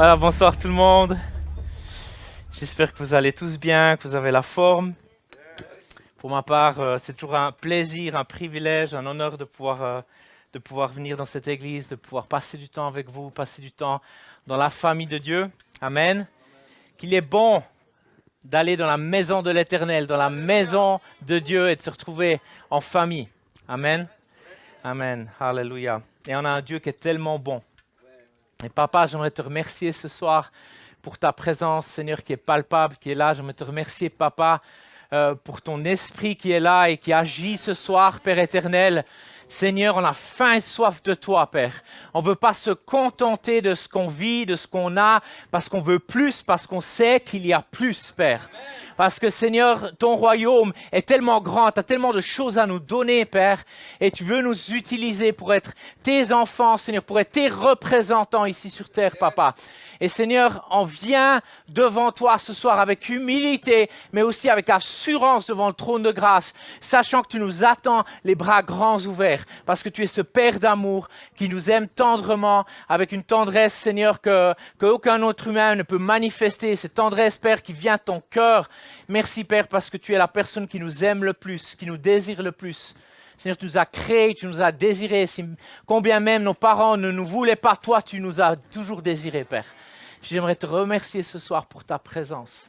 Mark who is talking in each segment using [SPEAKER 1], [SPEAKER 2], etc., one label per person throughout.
[SPEAKER 1] Voilà, bonsoir tout le monde. J'espère que vous allez tous bien, que vous avez la forme. Pour ma part, c'est toujours un plaisir, un privilège, un honneur de pouvoir venir dans cette église, de pouvoir passer du temps avec vous, passer du temps dans la famille de Dieu. Amen. Qu'il est bon d'aller dans la maison de l'Éternel, dans la maison de Dieu et de se retrouver en famille. Amen. Amen. Alléluia. Et on a un Dieu qui est tellement bon. Et papa, j'aimerais te remercier ce soir pour ta présence, Seigneur, qui est palpable, qui est là. J'aimerais te remercier, papa, pour ton esprit qui est là et qui agit ce soir, Père éternel. Seigneur, on a faim et soif de toi, Père. On ne veut pas se contenter de ce qu'on vit, de ce qu'on a, parce qu'on veut plus, parce qu'on sait qu'il y a plus, Père. Parce que, Seigneur, ton royaume est tellement grand, tu as tellement de choses à nous donner, Père, et tu veux nous utiliser pour être tes enfants, Seigneur, pour être tes représentants ici sur terre, Papa. Et Seigneur, on vient devant toi ce soir avec humilité, mais aussi avec assurance devant le trône de grâce, sachant que tu nous attends les bras grands ouverts, parce que tu es ce Père d'amour qui nous aime tendrement, avec une tendresse, Seigneur, qu'aucun autre humain ne peut manifester, cette tendresse, Père, qui vient de ton cœur. Merci, Père, parce que tu es la personne qui nous aime le plus, qui nous désire le plus. Seigneur, tu nous as créés, tu nous as désirés. Combien même nos parents ne nous voulaient pas, toi, tu nous as toujours désirés, Père. J'aimerais te remercier ce soir pour ta présence.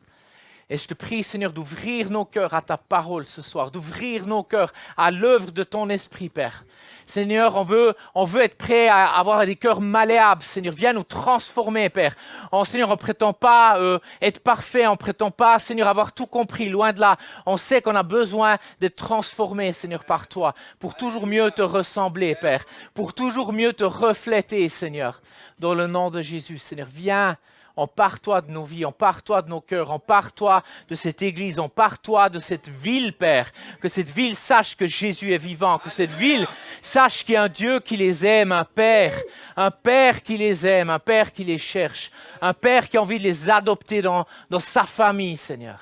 [SPEAKER 1] Et je te prie, Seigneur, d'ouvrir nos cœurs à ta parole ce soir, d'ouvrir nos cœurs à l'œuvre de ton esprit, Père. Seigneur, on veut être prêt à avoir des cœurs malléables. Seigneur, viens nous transformer, Père. Seigneur, on ne prétend pas être parfait, on ne prétend pas, Seigneur, avoir tout compris, loin de là. On sait qu'on a besoin d'être transformé, Seigneur, par toi, pour toujours mieux te ressembler, Père, pour toujours mieux te refléter, Seigneur. Dans le nom de Jésus, Seigneur, viens. Empare-toi de nos vies, empare-toi de nos cœurs, empare-toi de cette église, empare-toi de cette ville, Père. Que cette ville sache que Jésus est vivant, que cette ville sache qu'il y a un Dieu qui les aime, un Père qui les aime, un Père qui les cherche, un Père qui a envie de les adopter dans sa famille, Seigneur.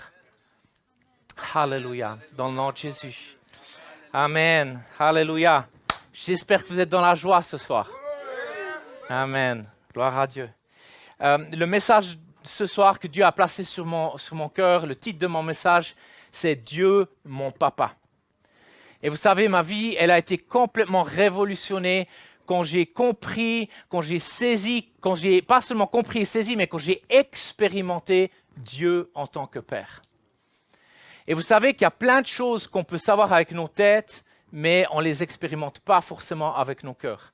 [SPEAKER 1] Alléluia, dans le nom de Jésus. Amen, alléluia. J'espère que vous êtes dans la joie ce soir. Amen, gloire à Dieu. Le message ce soir que Dieu a placé sur mon cœur, le titre de mon message, c'est « Dieu, mon papa ». Et vous savez, ma vie, elle a été complètement révolutionnée quand j'ai compris, quand j'ai saisi, quand j'ai pas seulement compris et saisi, mais quand j'ai expérimenté Dieu en tant que Père. Et vous savez qu'il y a plein de choses qu'on peut savoir avec nos têtes, mais on ne les expérimente pas forcément avec nos cœurs.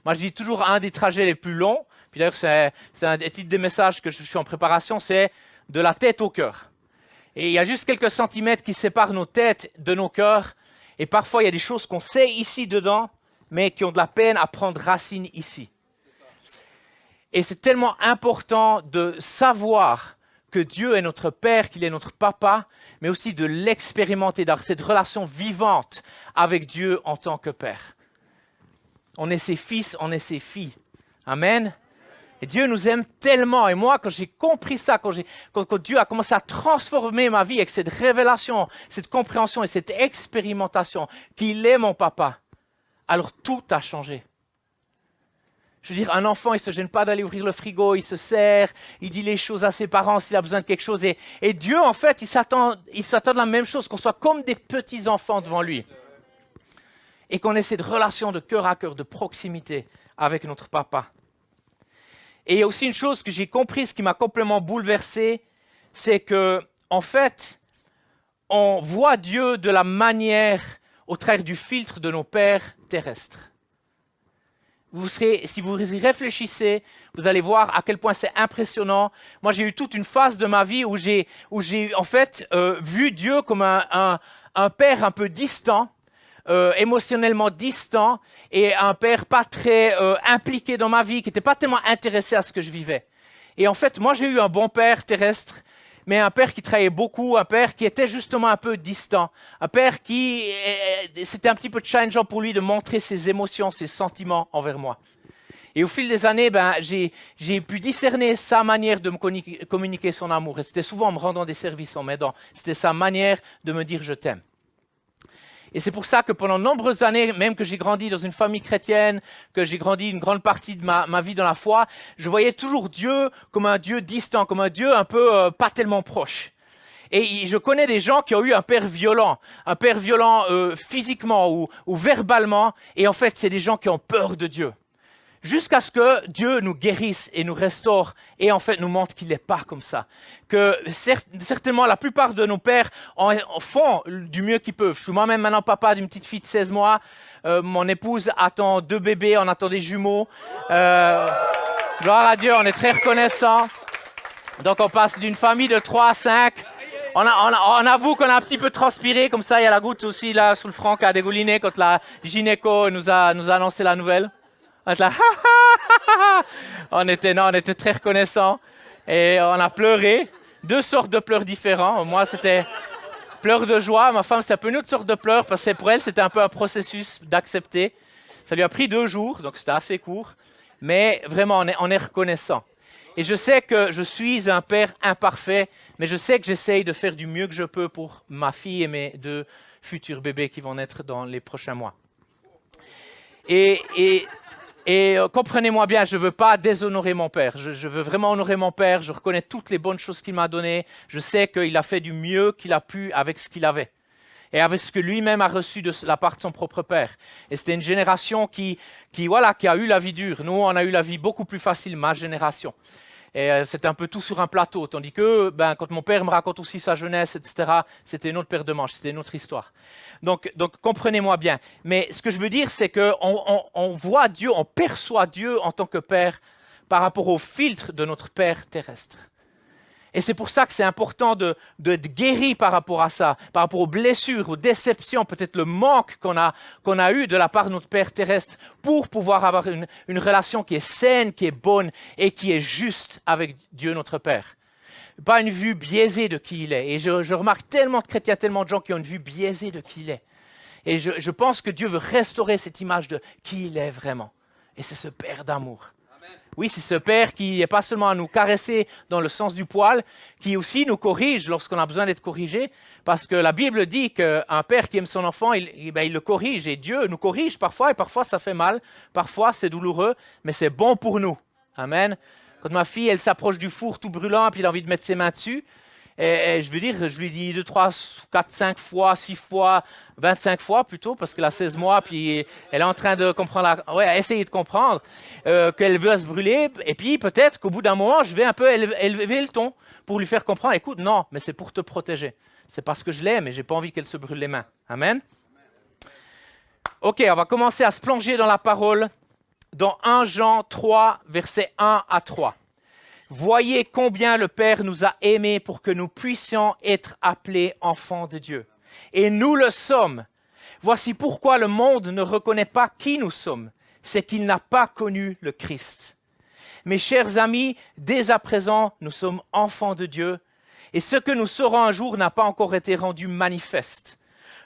[SPEAKER 1] Moi, je dis toujours un des trajets les plus longs, puis d'ailleurs, c'est un des titres de message que je suis en préparation, c'est « de la tête au cœur ». Et il y a juste quelques centimètres qui séparent nos têtes de nos cœurs. Et parfois, il y a des choses qu'on sait ici dedans, mais qui ont de la peine à prendre racine ici. Et c'est tellement important de savoir que Dieu est notre Père, qu'il est notre Papa, mais aussi de l'expérimenter, d'avoir cette relation vivante avec Dieu en tant que Père. On est ses fils, on est ses filles. Amen. Et Dieu nous aime tellement. Et moi, quand j'ai compris ça, quand Dieu a commencé à transformer ma vie avec cette révélation, cette compréhension et cette expérimentation qu'il est mon papa, alors tout a changé. Je veux dire, un enfant, il ne se gêne pas d'aller ouvrir le frigo, il se sert, il dit les choses à ses parents s'il a besoin de quelque chose. Et Dieu, en fait, il s'attend à la même chose, qu'on soit comme des petits-enfants devant lui. Et qu'on ait cette relation de cœur à cœur, de proximité avec notre papa. Et il y a aussi une chose que j'ai comprise qui m'a complètement bouleversé, c'est que, en fait, on voit Dieu de la manière, au travers du filtre de nos pères terrestres. Si vous y réfléchissez, vous allez voir à quel point c'est impressionnant. Moi, j'ai eu toute une phase de ma vie où j'ai en fait vu Dieu comme un père un peu distant, émotionnellement distant, et un père pas très impliqué dans ma vie, qui n'était pas tellement intéressé à ce que je vivais. Et en fait, moi, j'ai eu un bon père terrestre, mais un père qui travaillait beaucoup, un père qui était justement un peu distant, un père qui, c'était un petit peu challengeant pour lui de montrer ses émotions, ses sentiments envers moi. Et au fil des années, j'ai pu discerner sa manière de me communiquer son amour. Et c'était souvent en me rendant des services, en m'aidant. C'était sa manière de me dire « je t'aime ». Et c'est pour ça que pendant de nombreuses années, même que j'ai grandi dans une famille chrétienne, que j'ai grandi une grande partie de ma vie dans la foi, je voyais toujours Dieu comme un Dieu distant, comme un Dieu un peu pas tellement proche. Et je connais des gens qui ont eu un père violent physiquement ou verbalement, et en fait, c'est des gens qui ont peur de Dieu. Jusqu'à ce que Dieu nous guérisse et nous restaure et en fait nous montre qu'il n'est pas comme ça. Que certainement la plupart de nos pères font du mieux qu'ils peuvent. Je suis moi-même maintenant papa d'une petite fille de 16 mois. Mon épouse attend 2 bébés, on attend des jumeaux. Gloire à Dieu, on est très reconnaissants. Donc on passe d'une famille de 3 à 5. On avoue qu'on a un petit peu transpiré, comme ça il y a la goutte aussi là sur le front qui a dégouliné quand la gynéco nous a annoncé la nouvelle. On était très reconnaissants et on a pleuré, 2 sortes de pleurs différents. Moi, c'était pleurs de joie. Ma femme, c'était un peu une autre sorte de pleurs parce que pour elle, c'était un peu un processus d'accepter. Ça lui a pris 2 jours, donc c'était assez court. Mais vraiment, on est reconnaissant. Et je sais que je suis un père imparfait, mais je sais que j'essaye de faire du mieux que je peux pour ma fille et mes 2 futurs bébés qui vont naître dans les prochains mois. Et comprenez-moi bien, je ne veux pas déshonorer mon père. Je veux vraiment honorer mon père. Je reconnais toutes les bonnes choses qu'il m'a données. Je sais qu'il a fait du mieux qu'il a pu avec ce qu'il avait. Et avec ce que lui-même a reçu de la part de son propre père. Et c'était une génération qui a eu la vie dure. Nous, on a eu la vie beaucoup plus facile, ma génération. Et c'était un peu tout sur un plateau. Tandis que quand mon père me raconte aussi sa jeunesse, etc., c'était une autre paire de manches, c'était une autre histoire. Donc comprenez-moi bien. Mais ce que je veux dire, c'est qu'on voit Dieu, on perçoit Dieu en tant que Père par rapport au filtre de notre Père terrestre. Et c'est pour ça que c'est important de guérir par rapport à ça, par rapport aux blessures, aux déceptions, peut-être le manque qu'on a eu de la part de notre Père terrestre, pour pouvoir avoir une relation qui est saine, qui est bonne et qui est juste avec Dieu notre Père. Pas une vue biaisée de qui il est. Et je remarque tellement de chrétiens, tellement de gens qui ont une vue biaisée de qui il est. Et je pense que Dieu veut restaurer cette image de qui il est vraiment. Et c'est ce Père d'amour. Oui, c'est ce Père qui n'est pas seulement à nous caresser dans le sens du poil, qui aussi nous corrige lorsqu'on a besoin d'être corrigé, parce que la Bible dit qu'un Père qui aime son enfant, il le corrige, et Dieu nous corrige parfois, et parfois ça fait mal, parfois c'est douloureux, mais c'est bon pour nous. Amen. Quand ma fille, elle s'approche du four tout brûlant, puis elle a envie de mettre ses mains dessus, et je lui dis 2, 3, 4, 5 fois, 6 fois, 25 fois plutôt, parce qu'elle a 16 mois, puis elle est en train de comprendre, essayer de comprendre qu'elle veut se brûler, et puis peut-être qu'au bout d'un moment, je vais un peu élever le ton pour lui faire comprendre, écoute, non, mais c'est pour te protéger. C'est parce que je l'aime et je n'ai pas envie qu'elle se brûle les mains. Amen. Ok, on va commencer à se plonger dans la parole, dans 1 Jean 3, versets 1 à 3. Voyez combien le Père nous a aimés pour que nous puissions être appelés enfants de Dieu. Et nous le sommes. Voici pourquoi le monde ne reconnaît pas qui nous sommes. C'est qu'il n'a pas connu le Christ. Mes chers amis, dès à présent, nous sommes enfants de Dieu. Et ce que nous serons un jour n'a pas encore été rendu manifeste.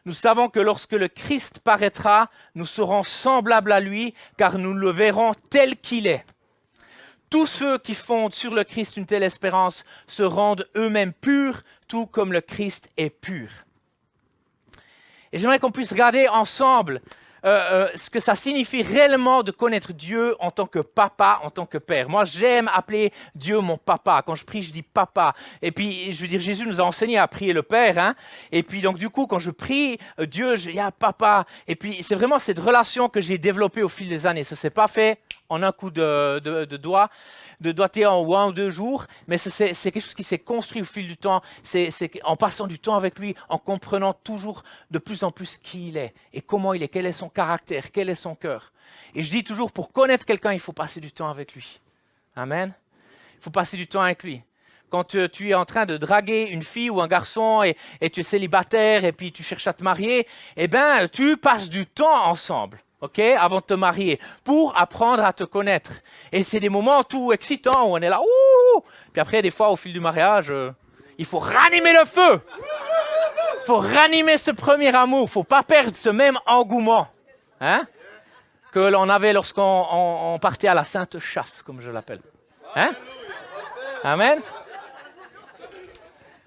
[SPEAKER 1] Nous savons que lorsque le Christ paraîtra, nous serons semblables à lui, car nous le verrons tel qu'il est. Tous ceux qui fondent sur le Christ une telle espérance se rendent eux-mêmes purs, tout comme le Christ est pur. Et j'aimerais qu'on puisse regarder ensemble ce que ça signifie réellement de connaître Dieu en tant que papa, en tant que père. Moi, j'aime appeler Dieu mon papa. Quand je prie, je dis papa. Et puis, je veux dire, Jésus nous a enseigné à prier le Père. Hein? Et puis, donc, du coup, quand je prie Dieu, je dis papa. Et puis, c'est vraiment cette relation que j'ai développée au fil des années. Ça ne s'est pas fait en un coup de doigt, de doigté en 1 ou 2 jours, mais c'est quelque chose qui s'est construit au fil du temps, c'est en passant du temps avec lui, en comprenant toujours de plus en plus qui il est et comment il est, quel est son caractère, quel est son cœur. Et je dis toujours, pour connaître quelqu'un, il faut passer du temps avec lui. Amen. Il faut passer du temps avec lui. Quand tu es en train de draguer une fille ou un garçon et tu es célibataire et puis tu cherches à te marier, eh bien, tu passes du temps ensemble. Avant de te marier, pour apprendre à te connaître. Et c'est des moments tout excitants où on est là, ouh! Puis après, des fois, au fil du mariage, il faut ranimer le feu. Il faut ranimer ce premier amour. Il ne faut pas perdre ce même engouement que l'on avait lorsqu'on partait à la sainte chasse, comme je l'appelle. Amen.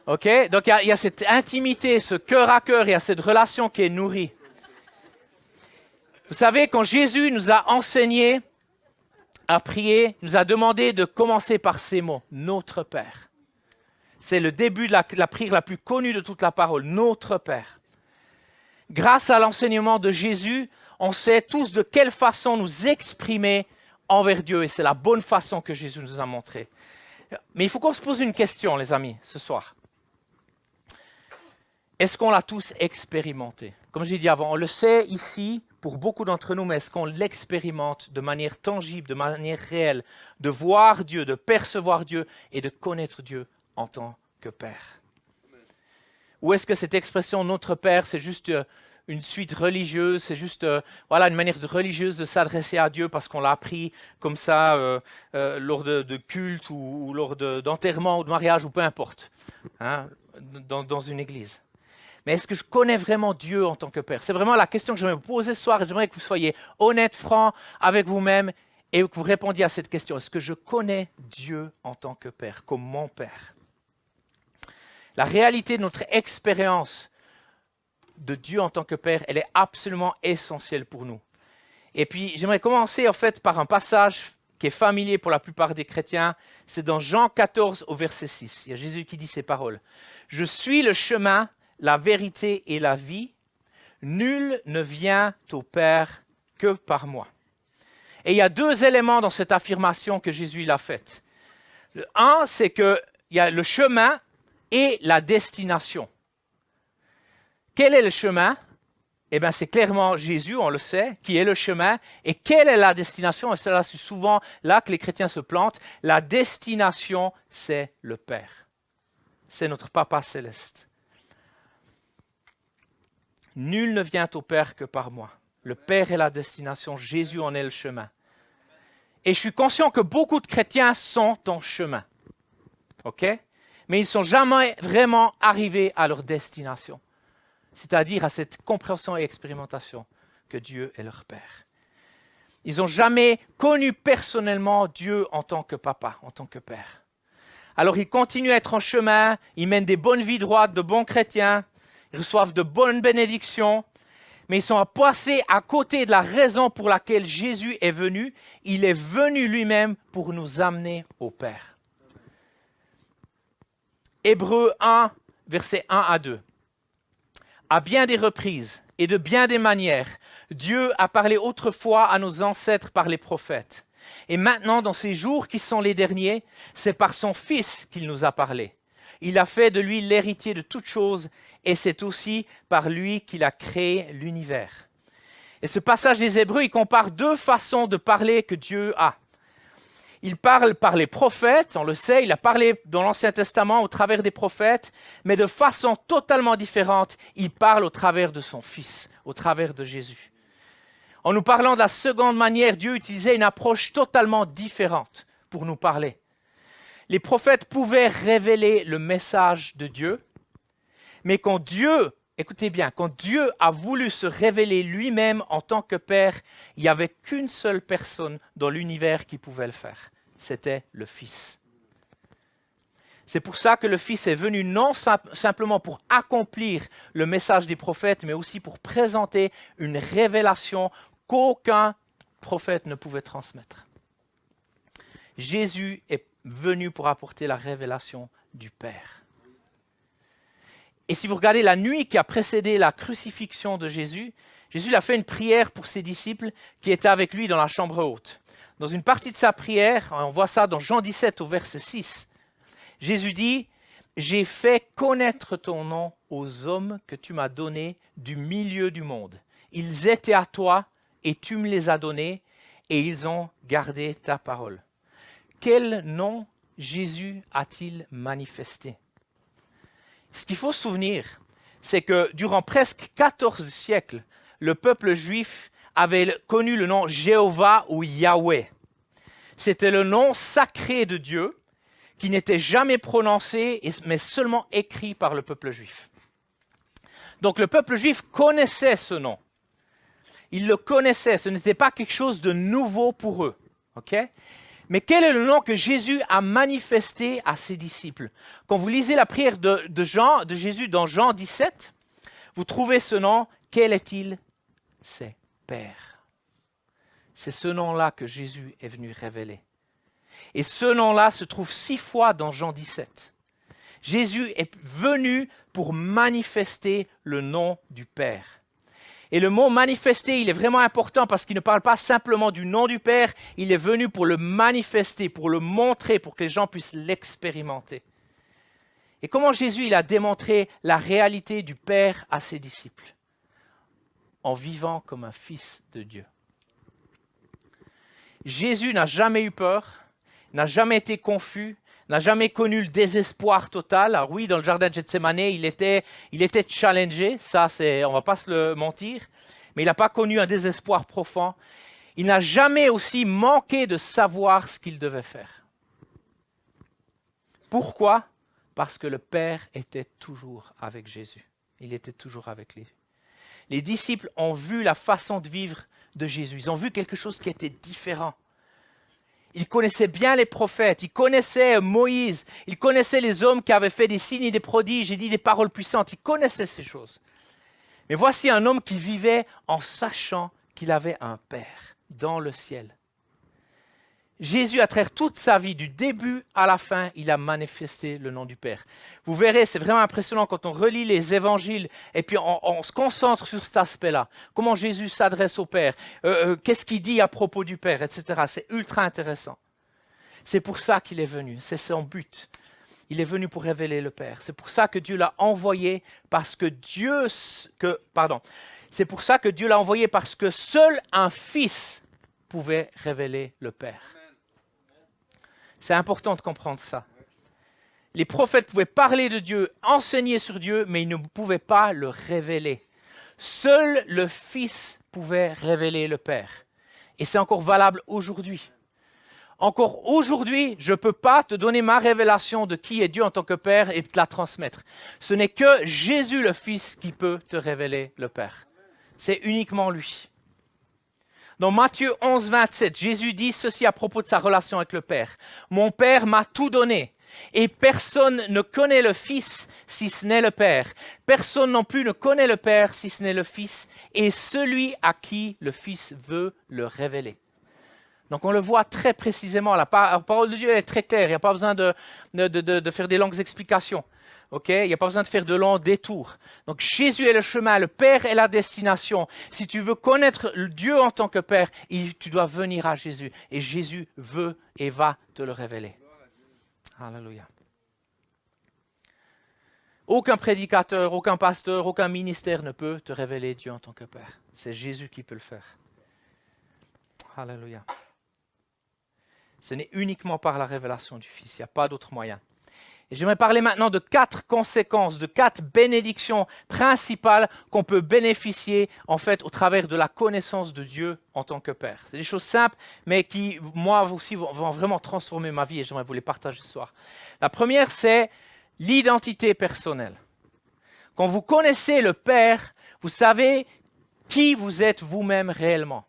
[SPEAKER 1] Ok, donc il y a cette intimité, ce cœur à cœur, il y a cette relation qui est nourrie. Vous savez, quand Jésus nous a enseigné à prier, il nous a demandé de commencer par ces mots, « Notre Père ». C'est le début de la prière la plus connue de toute la parole, « Notre Père ». Grâce à l'enseignement de Jésus, on sait tous de quelle façon nous exprimer envers Dieu. Et c'est la bonne façon que Jésus nous a montré. Mais il faut qu'on se pose une question, les amis, ce soir. Est-ce qu'on l'a tous expérimenté? Comme j'ai dit avant, on le sait ici pour beaucoup d'entre nous, mais est-ce qu'on l'expérimente de manière tangible, de manière réelle, de voir Dieu, de percevoir Dieu et de connaître Dieu en tant que Père? Ou est-ce que cette expression « Notre Père », c'est juste une suite religieuse, c'est juste une manière religieuse de s'adresser à Dieu parce qu'on l'a appris comme ça lors de cultes ou lors d'enterrement ou de mariage ou peu importe, hein, dans une église. Mais est-ce que je connais vraiment Dieu en tant que Père? C'est vraiment la question que j'aimerais vous poser ce soir et j'aimerais que vous soyez honnête, franc avec vous-même et que vous répondiez à cette question. Est-ce que je connais Dieu en tant que Père, comme mon Père? La réalité de notre expérience de Dieu en tant que Père, elle est absolument essentielle pour nous. Et puis, j'aimerais commencer en fait par un passage qui est familier pour la plupart des chrétiens. C'est dans Jean 14 au verset 6. Il y a Jésus qui dit ces paroles. « Je suis le chemin, la vérité et la vie. Nul ne vient au Père que par moi. » Et il y a deux éléments dans cette affirmation que Jésus l'a faite. Un, c'est qu'il y a le chemin et la destination. Quel est le chemin? Eh bien, c'est clairement Jésus, on le sait, qui est le chemin. Et quelle est la destination? Et c'est souvent là que les chrétiens se plantent. La destination, c'est le Père. C'est notre Papa céleste. Nul ne vient au Père que par moi. Le Père est la destination, Jésus en est le chemin. Et je suis conscient que beaucoup de chrétiens sont en chemin. OK? Mais ils ne sont jamais vraiment arrivés à leur destination. C'est-à-dire à cette compréhension et expérimentation que Dieu est leur Père. Ils n'ont jamais connu personnellement Dieu en tant que papa, en tant que Père. Alors ils continuent à être en chemin, ils mènent des bonnes vies droites, de bons chrétiens, ils reçoivent de bonnes bénédictions, mais ils sont passés à côté de la raison pour laquelle Jésus est venu. Il est venu lui-même pour nous amener au Père. Hébreux 1, versets 1 à 2. À bien des reprises et de bien des manières, Dieu a parlé autrefois à nos ancêtres par les prophètes. Et maintenant, dans ces jours qui sont les derniers, c'est par son Fils qu'il nous a parlé. Il a fait de lui l'héritier de toutes choses et c'est aussi par lui qu'il a créé l'univers. Et ce passage des Hébreux, il compare deux façons de parler que Dieu a. Il parle par les prophètes, on le sait, il a parlé dans l'Ancien Testament au travers des prophètes, mais de façon totalement différente, il parle au travers de son Fils, au travers de Jésus. En nous parlant de la seconde manière, Dieu utilisait une approche totalement différente pour nous parler. Les prophètes pouvaient révéler le message de Dieu, mais quand Dieu, écoutez bien, quand Dieu a voulu se révéler lui-même en tant que Père, il n'y avait qu'une seule personne dans l'univers qui pouvait le faire. C'était le Fils. C'est pour ça que le Fils est venu non simplement pour accomplir le message des prophètes, mais aussi pour présenter une révélation qu'aucun prophète ne pouvait transmettre. Jésus est venu pour apporter la révélation du Père. Et si vous regardez la nuit qui a précédé la crucifixion de Jésus, Jésus a fait une prière pour ses disciples qui étaient avec lui dans la chambre haute. Dans une partie de sa prière, on voit ça dans Jean 17 au verset 6, Jésus dit « J'ai fait connaître ton nom aux hommes que tu m'as donnés du milieu du monde. Ils étaient à toi et tu me les as donnés et ils ont gardé ta parole. » Quel nom Jésus a-t-il manifesté? Ce qu'il faut se souvenir, c'est que durant presque 14 siècles, le peuple juif avait connu le nom Jéhovah ou Yahweh. C'était le nom sacré de Dieu qui n'était jamais prononcé, mais seulement écrit par le peuple juif. Donc le peuple juif connaissait ce nom. Ils le connaissaient, ce n'était pas quelque chose de nouveau pour eux. Okay? Mais quel est le nom que Jésus a manifesté à ses disciples? Quand vous lisez la prière de Jésus dans Jean 17, vous trouvez ce nom. Quel est-il? C'est Père. c'est ce nom-là que Jésus est venu révéler. Et ce nom-là se trouve 6 fois dans Jean 17. Jésus est venu pour manifester le nom du Père. Et le mot manifester, il est vraiment important parce qu'il ne parle pas simplement du nom du Père, il est venu pour le manifester, pour le montrer, pour que les gens puissent l'expérimenter. Et comment Jésus il a démontré la réalité du Père à ses disciples? En vivant comme un fils de Dieu. Jésus n'a jamais eu peur, n'a jamais été confus, n'a jamais connu le désespoir total. Alors oui, dans le jardin de Gethsémane, il était challengé, ça on ne va pas se le mentir, mais il n'a pas connu un désespoir profond. Il n'a jamais aussi manqué de savoir ce qu'il devait faire. Pourquoi? Parce que le Père était toujours avec Jésus. Il était toujours avec lui. Les disciples ont vu la façon de vivre de Jésus. Ils ont vu quelque chose qui était différent. Ils connaissaient bien les prophètes, ils connaissaient Moïse, ils connaissaient les hommes qui avaient fait des signes et des prodiges et dit des paroles puissantes. Ils connaissaient ces choses. Mais voici un homme qui vivait en sachant qu'il avait un Père dans le ciel. Jésus, à travers toute sa vie, du début à la fin, il a manifesté le nom du Père. Vous verrez, c'est vraiment impressionnant quand on relit les évangiles et puis on se concentre sur cet aspect-là. Comment Jésus s'adresse au Père, qu'est-ce qu'il dit à propos du Père, etc. C'est ultra intéressant. C'est pour ça qu'il est venu, c'est son but. Il est venu pour révéler le Père. C'est pour ça que Dieu l'a envoyé parce que c'est pour ça que Dieu l'a envoyé parce que seul un Fils pouvait révéler le Père. C'est important de comprendre ça. Les prophètes pouvaient parler de Dieu, enseigner sur Dieu, mais ils ne pouvaient pas le révéler. Seul le Fils pouvait révéler le Père. Et c'est encore valable aujourd'hui. Encore aujourd'hui, je ne peux pas te donner ma révélation de qui est Dieu en tant que Père et te la transmettre. Ce n'est que Jésus le Fils qui peut te révéler le Père. C'est uniquement lui. Dans Matthieu 11, 27, Jésus dit ceci à propos de sa relation avec le Père. « Mon Père m'a tout donné, et personne ne connaît le Fils si ce n'est le Père. Personne non plus ne connaît le Père si ce n'est le Fils, et celui à qui le Fils veut le révéler. » Donc on le voit très précisément, la parole de Dieu est très claire, il n'y a pas besoin de faire des longues explications. Okay? Il n'y a pas besoin de faire de longs détours. Donc Jésus est le chemin, le Père est la destination. Si tu veux connaître Dieu en tant que Père, tu dois venir à Jésus. Et Jésus veut et va te le révéler. Alléluia. Aucun prédicateur, aucun pasteur, aucun ministère ne peut te révéler Dieu en tant que Père. C'est Jésus qui peut le faire. Alléluia. Ce n'est uniquement par la révélation du Fils, il n'y a pas d'autre moyen. Et j'aimerais parler maintenant de 4 conséquences, de 4 bénédictions principales qu'on peut bénéficier en fait au travers de la connaissance de Dieu en tant que Père. C'est des choses simples, mais qui, moi aussi, vont vraiment transformer ma vie et j'aimerais vous les partager ce soir. La première, c'est l'identité personnelle. Quand vous connaissez le Père, vous savez qui vous êtes vous-même réellement.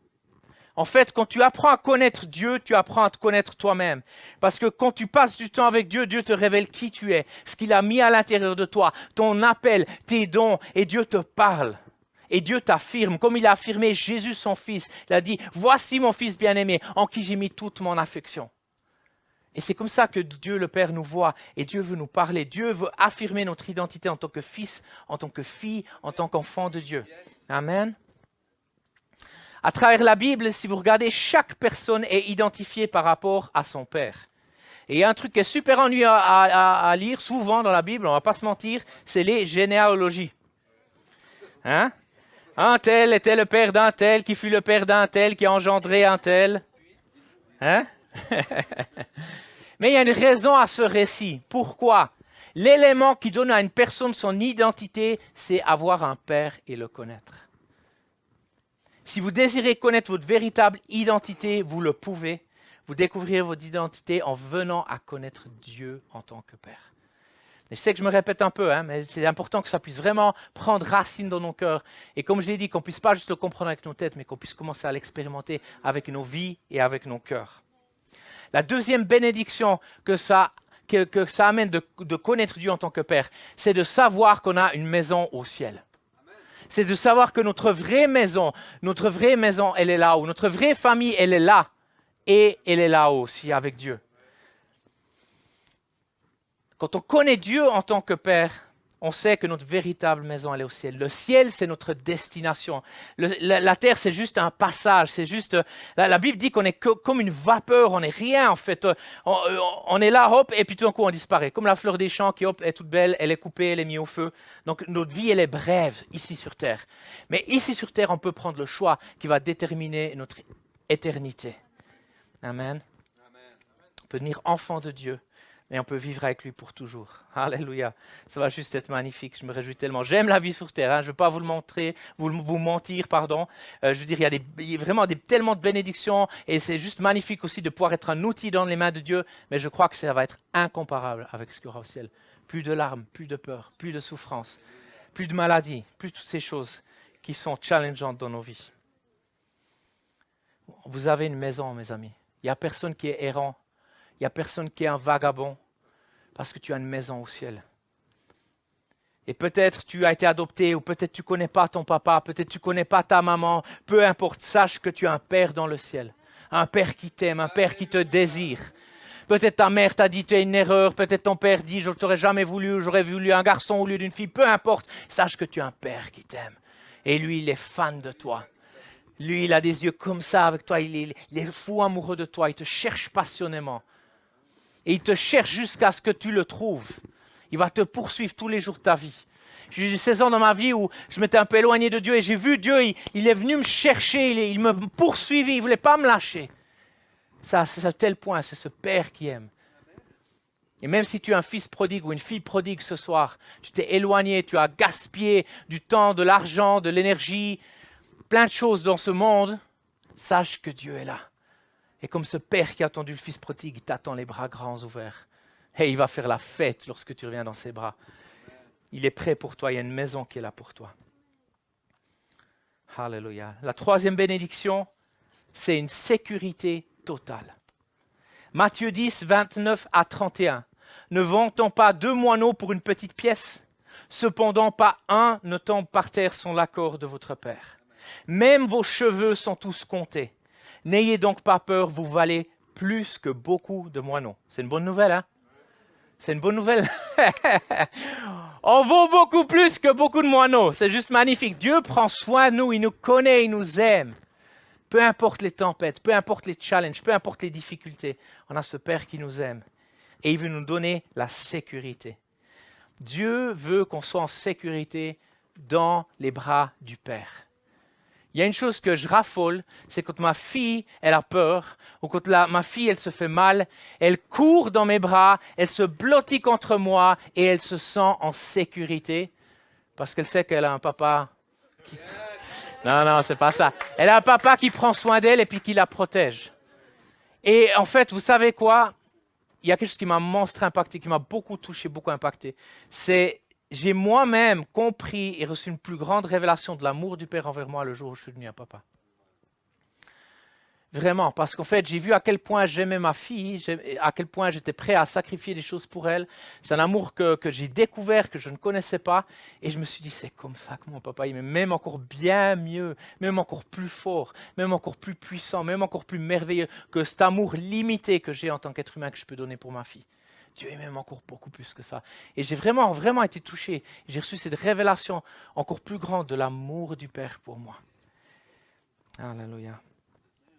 [SPEAKER 1] En fait, quand tu apprends à connaître Dieu, tu apprends à te connaître toi-même. Parce que quand tu passes du temps avec Dieu, Dieu te révèle qui tu es, ce qu'il a mis à l'intérieur de toi, ton appel, tes dons, et Dieu te parle. Et Dieu t'affirme, comme il a affirmé Jésus son Fils. Il a dit, voici mon Fils bien-aimé, en qui j'ai mis toute mon affection. Et c'est comme ça que Dieu le Père nous voit, et Dieu veut nous parler. Dieu veut affirmer notre identité en tant que fils, en tant que fille, en tant qu'enfant de Dieu. Amen. À travers la Bible, si vous regardez, chaque personne est identifiée par rapport à son Père. Et il y a un truc qui est super ennuyeux à lire souvent dans la Bible, on ne va pas se mentir, c'est les généalogies. Hein? Un tel était le père d'un tel, qui fut le père d'un tel, qui a engendré un tel. Hein? Mais il y a une raison à ce récit. Pourquoi? L'élément qui donne à une personne son identité, c'est avoir un Père et le connaître. Si vous désirez connaître votre véritable identité, vous le pouvez. Vous découvrirez votre identité en venant à connaître Dieu en tant que Père. Et je sais que je me répète un peu, mais c'est important que ça puisse vraiment prendre racine dans nos cœurs. Et comme je l'ai dit, qu'on ne puisse pas juste le comprendre avec nos têtes, mais qu'on puisse commencer à l'expérimenter avec nos vies et avec nos cœurs. La deuxième bénédiction que ça amène de connaître Dieu en tant que Père, c'est de savoir qu'on a une maison au ciel. C'est de savoir que notre vraie maison, elle est là-haut. Notre vraie famille, elle est là. Et elle est là-haut aussi avec Dieu. Quand on connaît Dieu en tant que Père, on sait que notre véritable maison, elle est au ciel. Le ciel, c'est notre destination. La terre, c'est juste un passage. C'est juste. La Bible dit qu'on est comme une vapeur, on n'est rien en fait. On est là, hop, et puis tout d'un coup, on disparaît. Comme la fleur des champs qui, hop, est toute belle, elle est coupée, elle est mise au feu. Donc notre vie, elle est brève ici sur terre. Mais ici sur terre, on peut prendre le choix qui va déterminer notre éternité. Amen. On peut devenir enfant de Dieu. Et on peut vivre avec lui pour toujours. Alléluia. Ça va juste être magnifique. Je me réjouis tellement. J'aime la vie sur terre. Je ne vais pas vous le montrer, vous mentir, pardon. Je veux dire, il y a vraiment tellement de bénédictions. Et c'est juste magnifique aussi de pouvoir être un outil dans les mains de Dieu. Mais je crois que ça va être incomparable avec ce qu'il y aura au ciel. Plus de larmes, plus de peur, plus de souffrance, plus de maladies, plus toutes ces choses qui sont challengeantes dans nos vies. Vous avez une maison, mes amis. Il n'y a personne qui est errant. Il n'y a personne qui est un vagabond parce que tu as une maison au ciel. Et peut-être tu as été adopté ou peut-être tu ne connais pas ton papa, peut-être tu ne connais pas ta maman. Peu importe, sache que tu as un père dans le ciel. Un père qui t'aime, un père qui te désire. Peut-être ta mère t'a dit tu es une erreur, peut-être ton père dit je ne t'aurais jamais voulu, j'aurais voulu un garçon au lieu d'une fille. Peu importe, sache que tu as un père qui t'aime. Et lui, il est fan de toi. Lui, il a des yeux comme ça avec toi, il est fou amoureux de toi, il te cherche passionnément. Et il te cherche jusqu'à ce que tu le trouves. Il va te poursuivre tous les jours de ta vie. J'ai eu des saisons dans ma vie où je m'étais un peu éloigné de Dieu et j'ai vu Dieu, il est venu me chercher, il me poursuivait, il ne voulait pas me lâcher. Ça, c'est à tel point, c'est ce Père qui aime. Et même si tu es un fils prodigue ou une fille prodigue ce soir, tu t'es éloigné, tu as gaspillé du temps, de l'argent, de l'énergie, plein de choses dans ce monde, sache que Dieu est là. Et comme ce père qui a attendu le fils prodigue, il t'attend les bras grands ouverts. Et il va faire la fête lorsque tu reviens dans ses bras. Il est prêt pour toi, il y a une maison qui est là pour toi. Alléluia. La troisième bénédiction, c'est une sécurité totale. Matthieu 10, 29 à 31. Ne vend-on pas 2 moineaux pour une petite pièce? Cependant, pas un ne tombe par terre sans l'accord de votre Père. Même vos cheveux sont tous comptés. N'ayez donc pas peur, vous valez plus que beaucoup de moineaux. C'est une bonne nouvelle, hein? C'est une bonne nouvelle. On vaut beaucoup plus que beaucoup de moineaux. C'est juste magnifique. Dieu prend soin de nous, il nous connaît, il nous aime. Peu importe les tempêtes, peu importe les challenges, peu importe les difficultés, on a ce Père qui nous aime. Et il veut nous donner la sécurité. Dieu veut qu'on soit en sécurité dans les bras du Père. Il y a une chose que je raffole, c'est quand ma fille, elle a peur, ou quand ma fille, elle se fait mal, elle court dans mes bras, elle se blottit contre moi et elle se sent en sécurité parce qu'elle sait qu'elle a un papa. Non, c'est pas ça. Elle a un papa qui prend soin d'elle et puis qui la protège. Et en fait, vous savez quoi? Il y a quelque chose qui m'a monstre impacté, qui m'a beaucoup touché, beaucoup impacté. J'ai moi-même compris et reçu une plus grande révélation de l'amour du Père envers moi le jour où je suis devenu un papa. Vraiment, parce qu'en fait, j'ai vu à quel point j'aimais ma fille, à quel point j'étais prêt à sacrifier des choses pour elle. C'est un amour que j'ai découvert, que je ne connaissais pas. Et je me suis dit, c'est comme ça que mon papa, il m'aime même encore bien mieux, même encore plus fort, même encore plus puissant, même encore plus merveilleux que cet amour limité que j'ai en tant qu'être humain que je peux donner pour ma fille. Dieu m'aime encore beaucoup plus que ça. Et j'ai vraiment, vraiment été touché. J'ai reçu cette révélation encore plus grande de l'amour du Père pour moi. Alléluia.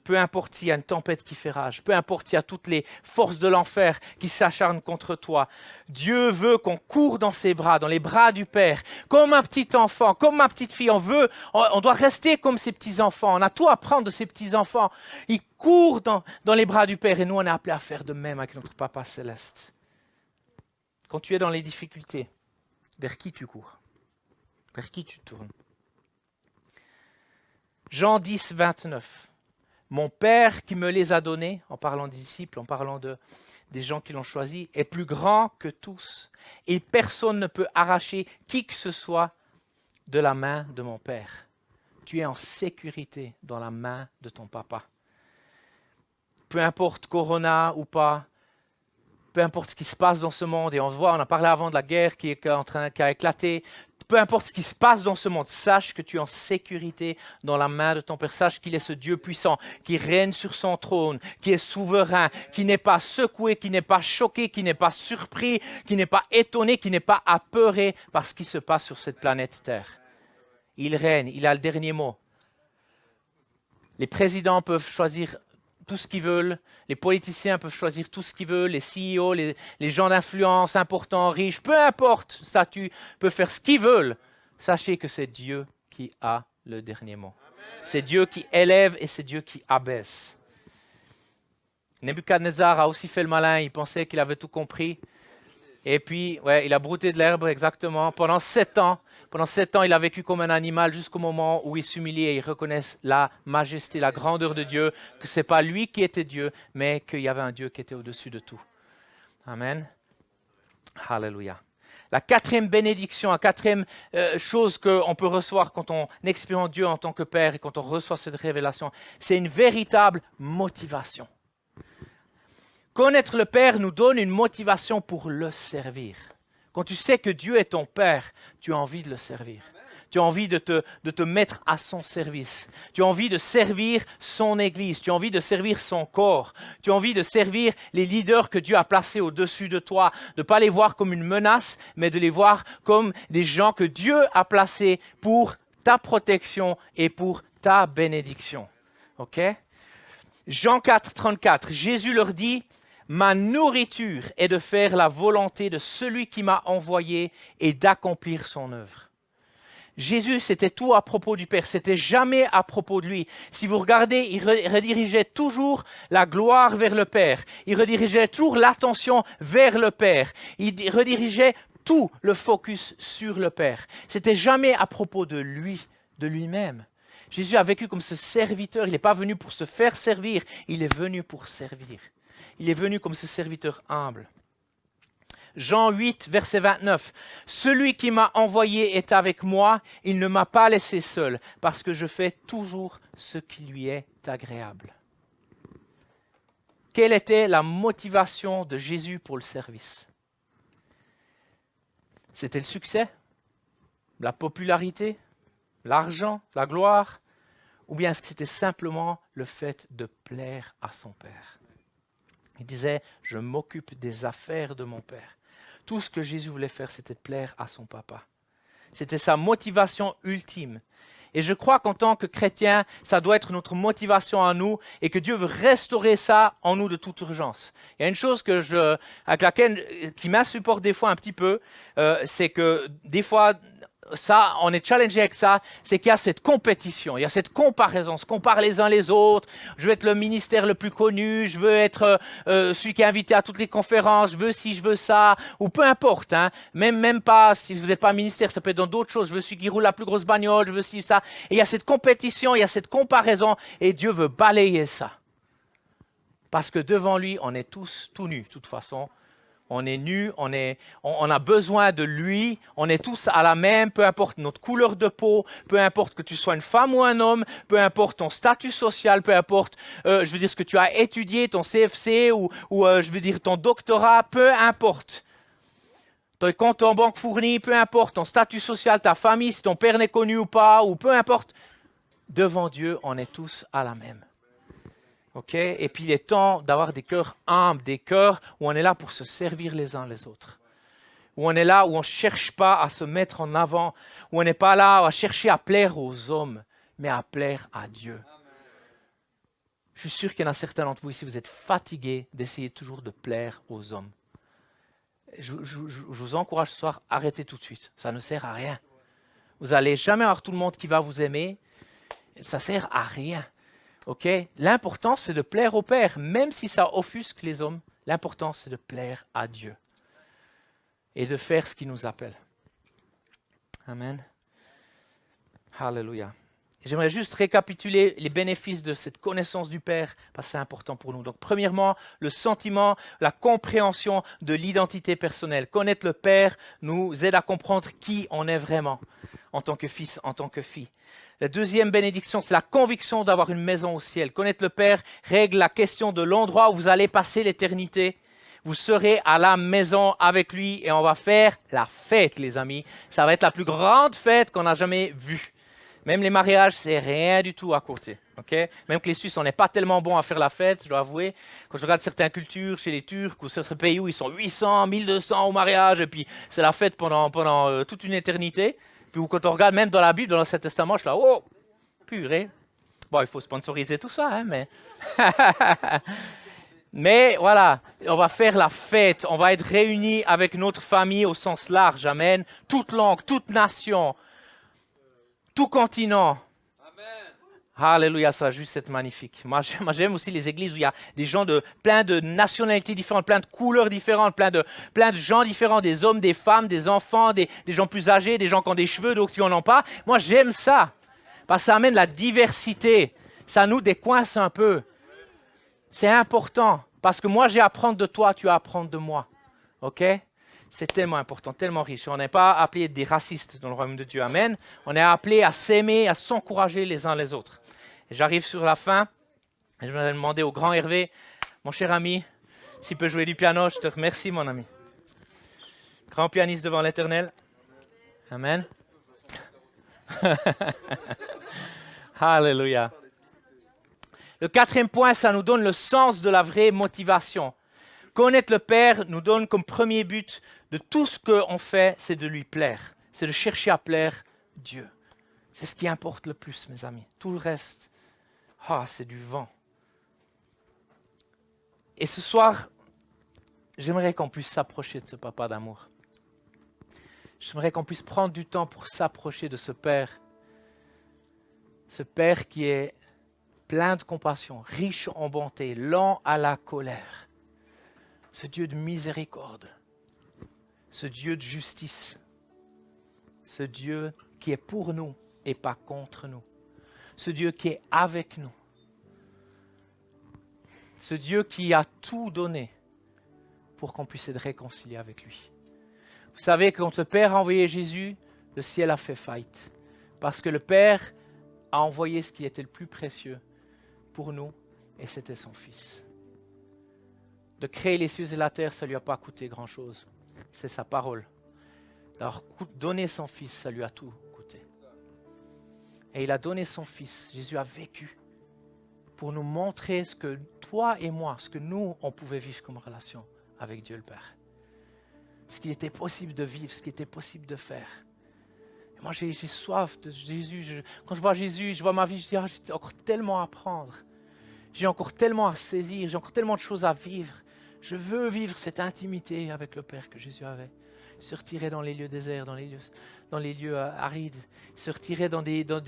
[SPEAKER 1] Peu importe s'il y a une tempête qui fait rage, peu importe s'il y a toutes les forces de l'enfer qui s'acharnent contre toi, Dieu veut qu'on court dans ses bras, dans les bras du Père, comme un petit enfant, comme ma petite fille. On doit rester comme ces petits enfants. On a tout à apprendre de ces petits enfants. Ils courent dans les bras du Père et nous, on est appelés à faire de même avec notre Papa céleste. Quand tu es dans les difficultés, vers qui tu cours? Vers qui tu tournes? Jean 10, 29. Mon Père qui me les a donnés, en parlant des disciples, en parlant des gens qui l'ont choisi, est plus grand que tous. Et personne ne peut arracher qui que ce soit de la main de mon Père. Tu es en sécurité dans la main de ton papa. Peu importe Corona ou pas, peu importe ce qui se passe dans ce monde, et on a parlé avant de la guerre qui a éclaté, peu importe ce qui se passe dans ce monde, sache que tu es en sécurité dans la main de ton Père. Sache qu'il est ce Dieu puissant, qui règne sur son trône, qui est souverain, qui n'est pas secoué, qui n'est pas choqué, qui n'est pas surpris, qui n'est pas étonné, qui n'est pas apeuré par ce qui se passe sur cette planète Terre. Il règne, il a le dernier mot. Les présidents peuvent choisir tout ce qu'ils veulent, les politiciens peuvent choisir tout ce qu'ils veulent, les CEO, les gens d'influence importants, riches, peu importe, statut, peuvent faire ce qu'ils veulent. Sachez que c'est Dieu qui a le dernier mot. C'est Dieu qui élève et c'est Dieu qui abaisse. Nebuchadnezzar a aussi fait le malin, il pensait qu'il avait tout compris. Et puis, il a brouté de l'herbe exactement pendant 7 ans. Pendant 7 ans, il a vécu comme un animal jusqu'au moment où il s'humilie et il reconnaît la majesté, la grandeur de Dieu, que ce n'est pas lui qui était Dieu, mais qu'il y avait un Dieu qui était au-dessus de tout. Amen. Alléluia. La 4e bénédiction, la 4e chose qu'on peut recevoir quand on expérimente Dieu en tant que Père et quand on reçoit cette révélation, c'est une véritable motivation. Connaître le Père nous donne une motivation pour le servir. Quand tu sais que Dieu est ton Père, tu as envie de le servir. Tu as envie de te mettre à son service. Tu as envie de servir son Église. Tu as envie de servir son corps. Tu as envie de servir les leaders que Dieu a placés au-dessus de toi. De ne pas les voir comme une menace, mais de les voir comme des gens que Dieu a placés pour ta protection et pour ta bénédiction. OK? Jean 4, 34, Jésus leur dit: ma nourriture est de faire la volonté de celui qui m'a envoyé et d'accomplir son œuvre. Jésus, c'était tout à propos du Père, c'était jamais à propos de lui. Si vous regardez, il redirigeait toujours la gloire vers le Père. Il redirigeait toujours l'attention vers le Père. Il redirigeait tout le focus sur le Père. C'était jamais à propos de lui, de lui-même. Jésus a vécu comme ce serviteur. Il n'est pas venu pour se faire servir, il est venu pour servir. Il est venu comme ce serviteur humble. Jean 8, verset 29. « Celui qui m'a envoyé est avec moi, il ne m'a pas laissé seul, parce que je fais toujours ce qui lui est agréable. » Quelle était la motivation de Jésus pour le service? C'était le succès, la popularité, l'argent, la gloire, ou bien est-ce que c'était simplement le fait de plaire à son Père? Il disait, je m'occupe des affaires de mon Père. Tout ce que Jésus voulait faire, c'était de plaire à son papa. C'était sa motivation ultime. Et je crois qu'en tant que chrétien, ça doit être notre motivation à nous et que Dieu veut restaurer ça en nous de toute urgence. Il y a une chose qui m'insupporte des fois un petit peu, c'est que des fois, ça, on est challengé avec ça, c'est qu'il y a cette compétition, il y a cette comparaison, on se compare les uns les autres. Je veux être le ministère le plus connu, je veux être celui qui est invité à toutes les conférences, je veux ci, je veux ça, ou peu importe, hein, même pas, si vous n'êtes pas ministère, ça peut être dans d'autres choses, je veux celui qui roule la plus grosse bagnole, je veux ci, ça. Et il y a cette compétition, il y a cette comparaison, et Dieu veut balayer ça. Parce que devant lui, on est tous tout nus, de toute façon. On est nus, on a besoin de lui, on est tous à la même, peu importe notre couleur de peau, peu importe que tu sois une femme ou un homme, peu importe ton statut social, peu importe, je veux dire ce que tu as étudié, ton CFC ou je veux dire ton doctorat, peu importe. Ton compte en banque fourni, peu importe, ton statut social, ta famille, si ton père n'est connu ou pas, ou peu importe, devant Dieu, on est tous à la même. Okay? Et puis il est temps d'avoir des cœurs humbles, des cœurs où on est là pour se servir les uns les autres. Où on est là, où on ne cherche pas à se mettre en avant, où on n'est pas là à chercher à plaire aux hommes, mais à plaire à Dieu. Je suis sûr qu'il y en a certains d'entre vous ici, vous êtes fatigués d'essayer toujours de plaire aux hommes. Je vous encourage ce soir, arrêtez tout de suite, ça ne sert à rien. Vous n'allez jamais avoir tout le monde qui va vous aimer, ça ne sert à rien. Okay? L'important, c'est de plaire au Père, même si ça offusque les hommes. L'important, c'est de plaire à Dieu et de faire ce qu'il nous appelle. Amen. Alléluia. J'aimerais juste récapituler les bénéfices de cette connaissance du Père, parce que c'est important pour nous. Donc, premièrement, le sentiment, la compréhension de l'identité personnelle. Connaître le Père nous aide à comprendre qui on est vraiment en tant que fils, en tant que fille. La deuxième bénédiction, c'est la conviction d'avoir une maison au ciel. Connaître le Père règle la question de l'endroit où vous allez passer l'éternité. vous serez à la maison avec lui et on va faire la fête, les amis. Ça va être la plus grande fête qu'on a jamais vue. Même les mariages, c'est rien du tout à côté. Okay? Même que les Suisses, on n'est pas tellement bons à faire la fête, je dois avouer. Quand je regarde certaines cultures, chez les Turcs ou certains pays où ils sont 800, 1200 au mariage, et puis c'est la fête pendant toute une éternité. Puis quand on regarde même dans la Bible, dans l'Ancien Testament, je suis là, oh, purée. Bon, il faut sponsoriser tout ça, hein, mais... Mais voilà, on va faire la fête, on va être réunis avec notre famille au sens large, amen. Toute langue, toute nation, tout continent. Alléluia, ça va juste être magnifique. Moi, j'aime aussi les églises où il y a des gens de plein de nationalités différentes, plein de couleurs différentes, plein de gens différents, des hommes, des femmes, des enfants, des gens plus âgés, des gens qui ont des cheveux, d'autres qui n'en ont pas. Moi, j'aime ça, parce que ça amène la diversité. Ça nous décoince un peu. C'est important, parce que moi, j'ai à apprendre de toi, tu as à apprendre de moi. OK? C'est tellement important, tellement riche. On n'est pas appelé des racistes dans le royaume de Dieu. Amen. On est appelé à s'aimer, à s'encourager les uns les autres. Et j'arrive sur la fin. Et je vais demander au grand Hervé, mon cher ami, s'il peut jouer du piano. Je te remercie, mon ami. Grand pianiste devant l'Éternel. Amen. Alléluia. Le quatrième point, ça nous donne le sens de la vraie motivation. Connaître le Père nous donne comme premier but de tout ce qu'on fait, c'est de lui plaire. C'est de chercher à plaire Dieu. C'est ce qui importe le plus, mes amis. Tout le reste, c'est du vent. Et ce soir, j'aimerais qu'on puisse s'approcher de ce papa d'amour. J'aimerais qu'on puisse prendre du temps pour s'approcher de ce Père. Ce Père qui est plein de compassion, riche en bonté, lent à la colère. Ce Dieu de miséricorde, ce Dieu de justice, ce Dieu qui est pour nous et pas contre nous, ce Dieu qui est avec nous, ce Dieu qui a tout donné pour qu'on puisse être réconcilié avec lui. Vous savez, quand le Père a envoyé Jésus, le ciel a fait faillite, parce que le Père a envoyé ce qui était le plus précieux pour nous, et c'était son Fils. De créer les cieux et la terre, ça ne lui a pas coûté grand-chose. C'est sa parole. Alors, donner son Fils, ça lui a tout coûté. Et il a donné son Fils. Jésus a vécu pour nous montrer ce que toi et moi, ce que nous, on pouvait vivre comme relation avec Dieu le Père. Ce qui était possible de vivre, ce qui était possible de faire. Et moi, j'ai soif de Jésus. Quand je vois Jésus, je vois ma vie, je dis, j'ai encore tellement à apprendre. J'ai encore tellement à saisir, j'ai encore tellement de choses à vivre. Je veux vivre cette intimité avec le Père que Jésus avait. Il se retirait dans les lieux déserts, dans les lieux arides. Il se retirait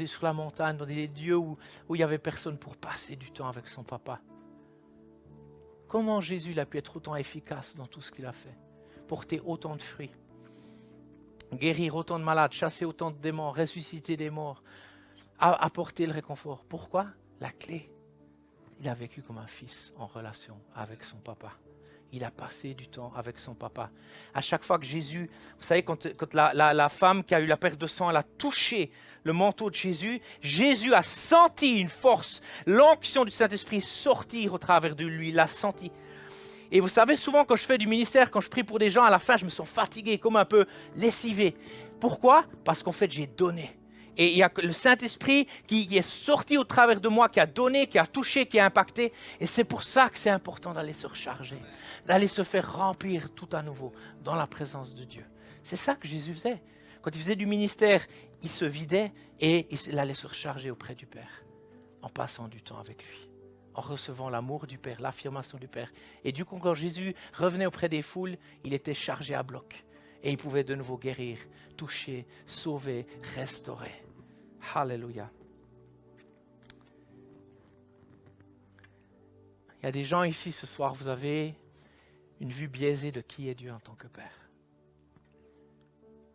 [SPEAKER 1] sur la montagne, dans des lieux où il n'y avait personne pour passer du temps avec son papa. Comment Jésus a pu être autant efficace dans tout ce qu'il a fait? Porter autant de fruits, guérir autant de malades, chasser autant de démons, ressusciter des morts, apporter le réconfort. Pourquoi? La clé. Il a vécu comme un fils en relation avec son papa. Il a passé du temps avec son papa. À chaque fois que Jésus, vous savez, quand la femme qui a eu la perte de sang, elle a touché le manteau de Jésus, Jésus a senti une force, l'onction du Saint-Esprit sortir au travers de lui, il l'a senti. Et vous savez, souvent quand je fais du ministère, quand je prie pour des gens, à la fin, je me sens fatigué, comme un peu lessivé. Pourquoi? Parce qu'en fait, j'ai donné. Et il y a le Saint-Esprit qui est sorti au travers de moi, qui a donné, qui a touché, qui a impacté. Et c'est pour ça que c'est important d'aller se recharger, d'aller se faire remplir tout à nouveau dans la présence de Dieu. C'est ça que Jésus faisait. Quand il faisait du ministère, il se vidait et il allait se recharger auprès du Père, en passant du temps avec lui, en recevant l'amour du Père, l'affirmation du Père. Et du coup, quand Jésus revenait auprès des foules, il était chargé à bloc. Et il pouvait de nouveau guérir, toucher, sauver, restaurer. Alléluia. Il y a des gens ici ce soir, vous avez une vue biaisée de qui est Dieu en tant que Père.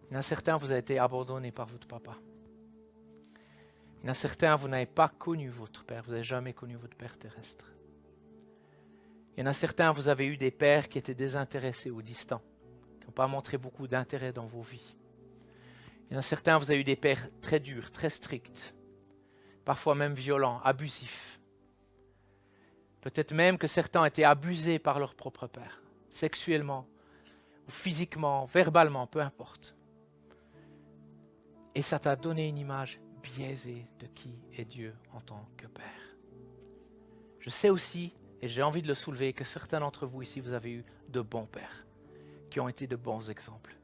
[SPEAKER 1] Il y en a certains, vous avez été abandonnés par votre papa. Il y en a certains, vous n'avez pas connu votre Père, vous n'avez jamais connu votre Père terrestre. Il y en a certains, vous avez eu des pères qui étaient désintéressés ou distants, qui n'ont pas montré beaucoup d'intérêt dans vos vies. Il y en a certains, vous avez eu des pères très durs, très stricts, parfois même violents, abusifs. Peut-être même que certains ont été abusés par leur propre père. sexuellement, ou physiquement, verbalement, peu importe. Et ça t'a donné une image biaisée de qui est Dieu en tant que Père. Je sais aussi, et j'ai envie de le soulever, que certains d'entre vous ici, vous avez eu de bons pères, qui ont été de bons exemples.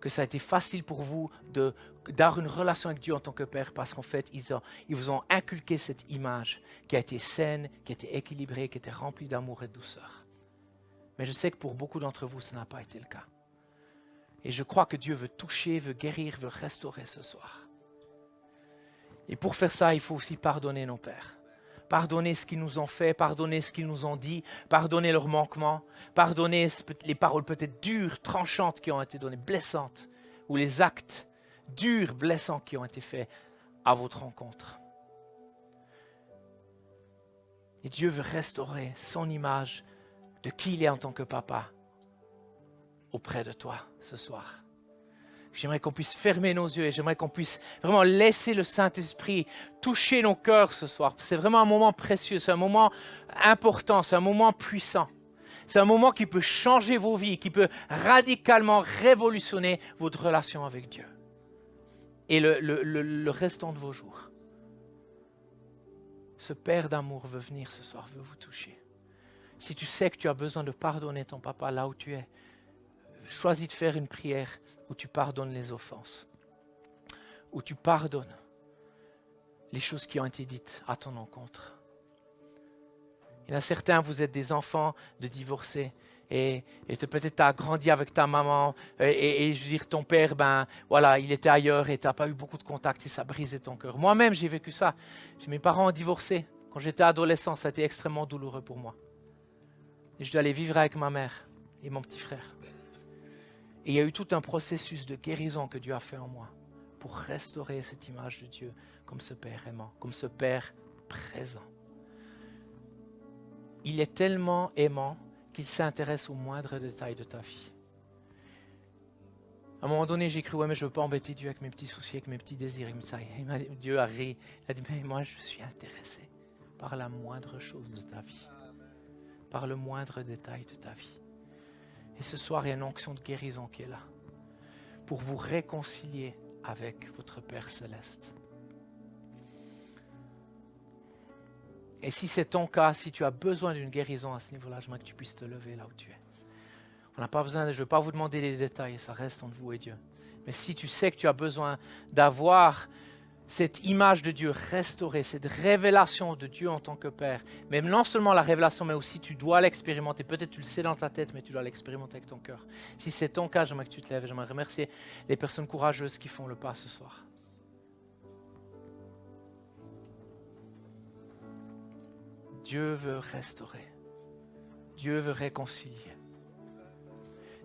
[SPEAKER 1] Que ça a été facile pour vous d'avoir une relation avec Dieu en tant que Père, parce qu'en fait, ils vous ont inculqué cette image qui a été saine, qui a été équilibrée, qui était remplie d'amour et de douceur. Mais je sais que pour beaucoup d'entre vous, ça n'a pas été le cas. Et je crois que Dieu veut toucher, veut guérir, veut restaurer ce soir. Et pour faire ça, il faut aussi pardonner nos pères. Pardonner ce qu'ils nous ont fait, pardonner ce qu'ils nous ont dit, pardonner leurs manquements, pardonner les paroles peut-être dures, tranchantes qui ont été données, blessantes, ou les actes durs, blessants qui ont été faits à votre rencontre. Et Dieu veut restaurer son image de qui il est en tant que papa auprès de toi ce soir. J'aimerais qu'on puisse fermer nos yeux et j'aimerais qu'on puisse vraiment laisser le Saint-Esprit toucher nos cœurs ce soir. C'est vraiment un moment précieux, c'est un moment important, c'est un moment puissant. C'est un moment qui peut changer vos vies, qui peut radicalement révolutionner votre relation avec Dieu. Et le restant de vos jours. Ce Père d'amour veut venir ce soir, veut vous toucher. Si tu sais que tu as besoin de pardonner ton papa là où tu es, choisis de faire une prière où tu pardonnes les offenses, où tu pardonnes les choses qui ont été dites à ton encontre. Il y en a certains, vous êtes des enfants de divorcés et peut-être tu as grandi avec ta maman et je veux dire ton père, il était ailleurs et tu n'as pas eu beaucoup de contact et ça brisait ton cœur. Moi-même, j'ai vécu ça. Mes parents ont divorcé. Quand j'étais adolescent, ça a été extrêmement douloureux pour moi. Et je dois aller vivre avec ma mère et mon petit frère. Et il y a eu tout un processus de guérison que Dieu a fait en moi pour restaurer cette image de Dieu comme ce Père aimant, comme ce Père présent. Il est tellement aimant qu'il s'intéresse aux moindres détails de ta vie. À un moment donné, j'ai cru, mais je ne veux pas embêter Dieu avec mes petits soucis, avec mes petits désirs. Dieu a ri. Il a dit, mais moi, je suis intéressé par la moindre chose de ta vie, par le moindre détail de ta vie. Et ce soir, il y a une onction de guérison qui est là pour vous réconcilier avec votre Père Céleste. Et si c'est ton cas, si tu as besoin d'une guérison à ce niveau-là, j'aimerais que tu puisses te lever là où tu es. On n'a pas besoin, je ne vais pas vous demander les détails, ça reste entre vous et Dieu. Mais si tu sais que tu as besoin d'avoir cette image de Dieu restaurée, cette révélation de Dieu en tant que Père, mais non seulement la révélation, mais aussi tu dois l'expérimenter. Peut-être tu le sais dans ta tête, mais tu dois l'expérimenter avec ton cœur. Si c'est ton cas, j'aimerais que tu te lèves. J'aimerais remercier les personnes courageuses qui font le pas ce soir. Dieu veut restaurer. Dieu veut réconcilier.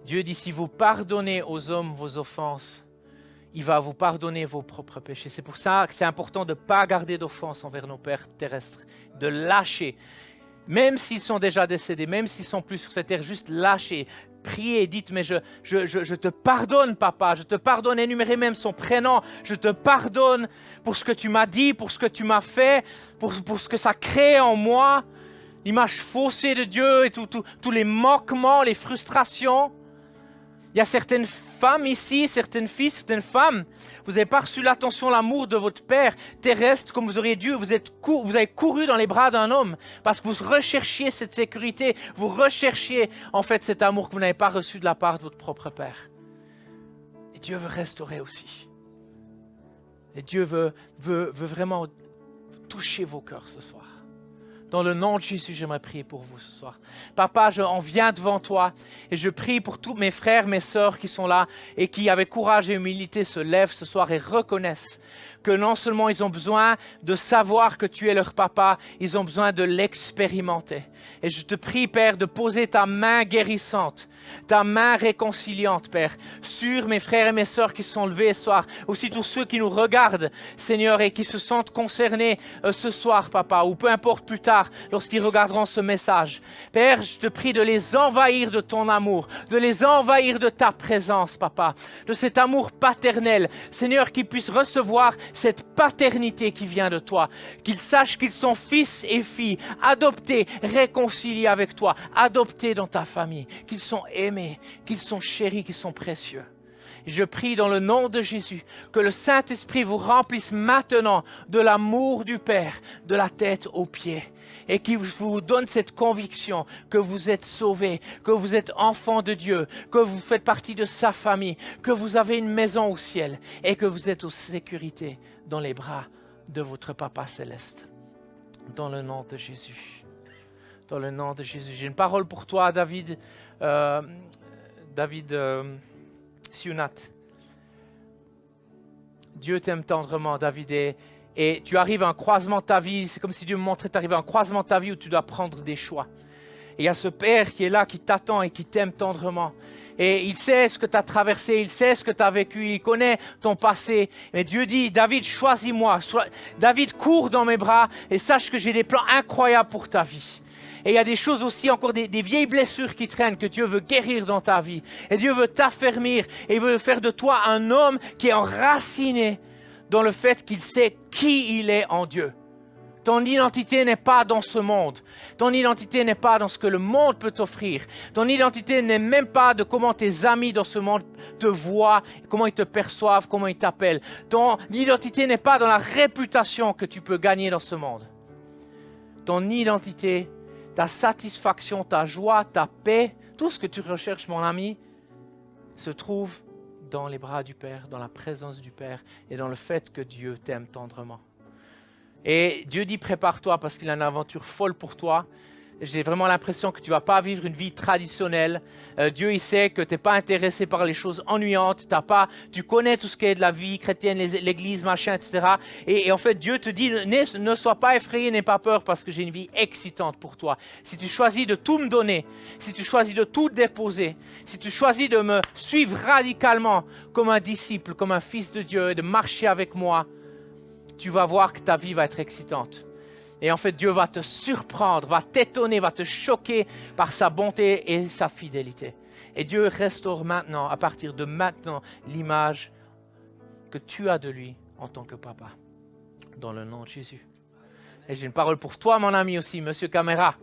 [SPEAKER 1] Dieu dit, si vous pardonnez aux hommes vos offenses, il va vous pardonner vos propres péchés. C'est pour ça que c'est important de ne pas garder d'offense envers nos pères terrestres, de lâcher. Même s'ils sont déjà décédés, même s'ils sont plus sur cette terre, juste lâcher. Priez, dites, mais je te pardonne, papa, je te pardonne, énumérez même son prénom, je te pardonne pour ce que tu m'as dit, pour ce que tu m'as fait, pour ce que ça crée en moi, l'image faussée de Dieu et tous les manquements, les frustrations. Il y a certaines femmes ici, certaines filles, certaines femmes, vous n'avez pas reçu l'attention, l'amour de votre Père terrestre comme vous auriez dû. Vous avez couru dans les bras d'un homme parce que vous recherchiez cette sécurité, vous recherchiez en fait cet amour que vous n'avez pas reçu de la part de votre propre Père. Et Dieu veut restaurer aussi. Et Dieu veut vraiment toucher vos cœurs ce soir. Dans le nom de Jésus, j'aimerais prier pour vous ce soir. Papa, on vient devant toi et je prie pour tous mes frères, mes sœurs qui sont là et qui, avec courage et humilité, se lèvent ce soir et reconnaissent que non seulement ils ont besoin de savoir que tu es leur papa, ils ont besoin de l'expérimenter. Et je te prie, Père, de poser ta main guérissante, ta main réconciliante, Père, sur mes frères et mes sœurs qui se sont levés ce soir, aussi tous ceux qui nous regardent, Seigneur, et qui se sentent concernés ce soir, Papa, ou peu importe plus tard, lorsqu'ils regarderont ce message. Père, je te prie de les envahir de ton amour, de les envahir de ta présence, Papa, de cet amour paternel, Seigneur, qu'ils puissent recevoir cette paternité qui vient de toi, qu'ils sachent qu'ils sont fils et filles, adoptés, réconciliés avec toi, adoptés dans ta famille, qu'ils sont aimés, qu'ils sont chéris, qu'ils sont précieux. Je prie dans le nom de Jésus que le Saint-Esprit vous remplisse maintenant de l'amour du Père, de la tête aux pieds, et qu'il vous donne cette conviction que vous êtes sauvés, que vous êtes enfants de Dieu, que vous faites partie de sa famille, que vous avez une maison au ciel et que vous êtes en sécurité dans les bras de votre Papa céleste. Dans le nom de Jésus. Dans le nom de Jésus. J'ai une parole pour toi, David. Sionat. Dieu t'aime tendrement, David, et tu arrives à un croisement de ta vie. C'est comme si Dieu me montrait d'arriver à un croisement de ta vie où tu dois prendre des choix. Et il y a ce Père qui est là, qui t'attend et qui t'aime tendrement. Et il sait ce que tu as traversé, il sait ce que tu as vécu, il connaît ton passé. Et Dieu dit, David, choisis-moi. David, cours dans mes bras et sache que j'ai des plans incroyables pour ta vie. Et il y a des choses aussi, encore des vieilles blessures qui traînent, que Dieu veut guérir dans ta vie. Et Dieu veut t'affermir et il veut faire de toi un homme qui est enraciné dans le fait qu'il sait qui il est en Dieu. Ton identité n'est pas dans ce monde. Ton identité n'est pas dans ce que le monde peut t'offrir. Ton identité n'est même pas de comment tes amis dans ce monde te voient, comment ils te perçoivent, comment ils t'appellent. Ton identité n'est pas dans la réputation que tu peux gagner dans ce monde. Ton identité, ta satisfaction, ta joie, ta paix, tout ce que tu recherches, mon ami, se trouve dans les bras du Père, dans la présence du Père et dans le fait que Dieu t'aime tendrement. Et Dieu dit, prépare-toi parce qu'il a une aventure folle pour toi. J'ai vraiment l'impression que tu ne vas pas vivre une vie traditionnelle. Dieu, il sait que tu n'es pas intéressé par les choses ennuyantes. Tu connais tout ce qui est de la vie chrétienne, l'église, machin, etc. Et en fait, Dieu te dit, ne sois pas effrayé, n'aie pas peur parce que j'ai une vie excitante pour toi. Si tu choisis de tout me donner, si tu choisis de tout déposer, si tu choisis de me suivre radicalement comme un disciple, comme un fils de Dieu et de marcher avec moi, tu vas voir que ta vie va être excitante. Et en fait, Dieu va te surprendre, va t'étonner, va te choquer par sa bonté et sa fidélité. Et Dieu restaure maintenant, à partir de maintenant, l'image que tu as de lui en tant que papa. Dans le nom de Jésus. Et j'ai une parole pour toi, mon ami aussi, Monsieur Caméra.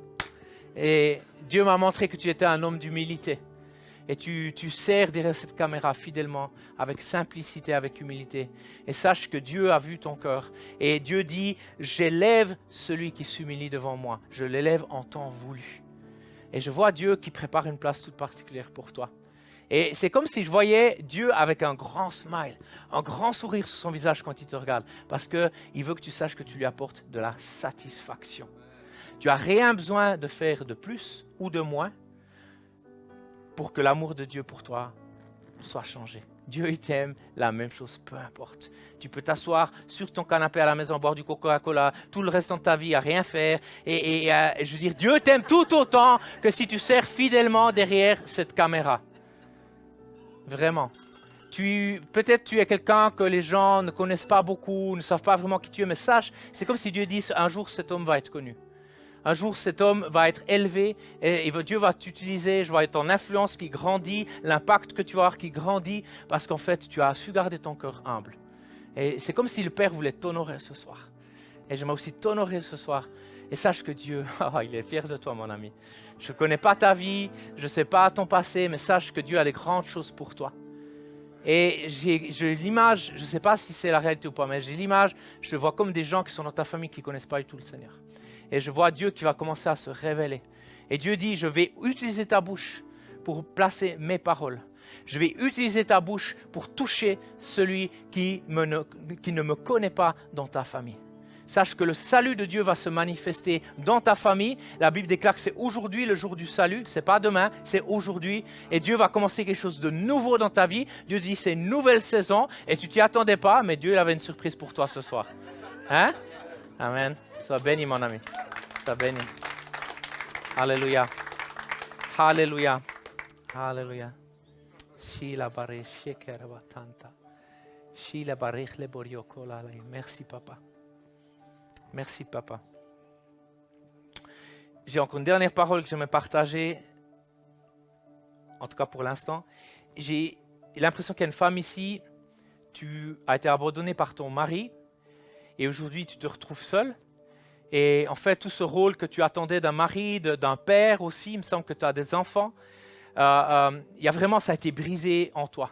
[SPEAKER 1] Et Dieu m'a montré que tu étais un homme d'humilité. Et tu sers derrière cette caméra fidèlement, avec simplicité, avec humilité. Et sache que Dieu a vu ton cœur. Et Dieu dit, j'élève celui qui s'humilie devant moi. Je l'élève en temps voulu. Et je vois Dieu qui prépare une place toute particulière pour toi. Et c'est comme si je voyais Dieu avec un grand smile, un grand sourire sur son visage quand il te regarde. Parce qu'il veut que tu saches que tu lui apportes de la satisfaction. Tu n'as rien besoin de faire de plus ou de moins pour que l'amour de Dieu pour toi soit changé. Dieu, il t'aime la même chose, peu importe. Tu peux t'asseoir sur ton canapé à la maison, boire du Coca-Cola, tout le reste de ta vie à rien faire. Et je veux dire, Dieu t'aime tout autant que si tu sers fidèlement derrière cette caméra. Vraiment. Peut-être tu es quelqu'un que les gens ne connaissent pas beaucoup, ne savent pas vraiment qui tu es, mais sache, c'est comme si Dieu dit, un jour cet homme va être connu. Un jour, cet homme va être élevé et Dieu va t'utiliser, je vois ton influence qui grandit, l'impact que tu vas avoir qui grandit parce qu'en fait, tu as su garder ton cœur humble. Et c'est comme si le Père voulait t'honorer ce soir. Et j'aimerais aussi t'honorer ce soir. Et sache que Dieu, il est fier de toi, mon ami. Je ne connais pas ta vie, je ne sais pas ton passé, mais sache que Dieu a des grandes choses pour toi. Et j'ai l'image, je ne sais pas si c'est la réalité ou pas, mais j'ai l'image, je vois comme des gens qui sont dans ta famille qui ne connaissent pas du tout le Seigneur. Et je vois Dieu qui va commencer à se révéler. Et Dieu dit, je vais utiliser ta bouche pour placer mes paroles. Je vais utiliser ta bouche pour toucher celui qui ne me connaît pas dans ta famille. Sache que le salut de Dieu va se manifester dans ta famille. La Bible déclare que c'est aujourd'hui le jour du salut. Ce n'est pas demain, c'est aujourd'hui. Et Dieu va commencer quelque chose de nouveau dans ta vie. Dieu dit, c'est une nouvelle saison. Et tu t'y attendais pas, mais Dieu avait une surprise pour toi ce soir. Hein? Amen. Sois béni, mon ami. Sois béni. Alléluia. Alléluia. Alléluia. Merci, papa. Merci, papa. J'ai encore une dernière parole que j'aimerais partager, en tout cas pour l'instant. J'ai l'impression qu'il y a une femme ici, tu as été abandonnée par ton mari, et aujourd'hui tu te retrouves seul. Et en fait, tout ce rôle que tu attendais d'un mari, d'un père aussi, il me semble que tu as des enfants, il y a vraiment, ça a été brisé en toi.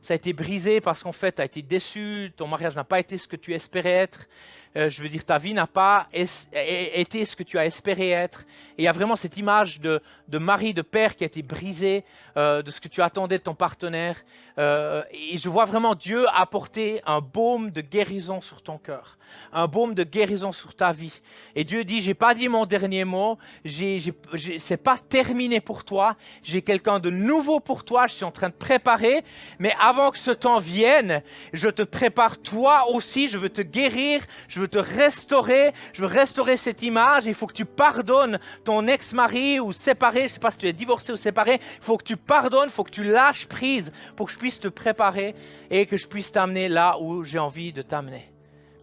[SPEAKER 1] Ça a été brisé parce qu'en fait, tu as été déçu, ton mariage n'a pas été ce que tu espérais être. Je veux dire, ta vie n'a pas été ce que tu as espéré être. Et il y a vraiment cette image de mari, de père qui a été brisée, de ce que tu attendais de ton partenaire. Et je vois vraiment Dieu apporter un baume de guérison sur ton cœur, un baume de guérison sur ta vie. Et Dieu dit, j'ai pas dit mon dernier mot, c'est pas terminé pour toi, j'ai quelqu'un de nouveau pour toi, je suis en train de préparer, mais avant que ce temps vienne, je te prépare toi aussi, je veux te guérir, je veux te restaurer, je veux restaurer cette image. Il faut que tu pardonnes ton ex-mari ou séparé, je ne sais pas si tu es divorcé ou séparé, il faut que tu pardonnes, il faut que tu lâches prise pour que je puisse te préparer et que je puisse t'amener là où j'ai envie de t'amener.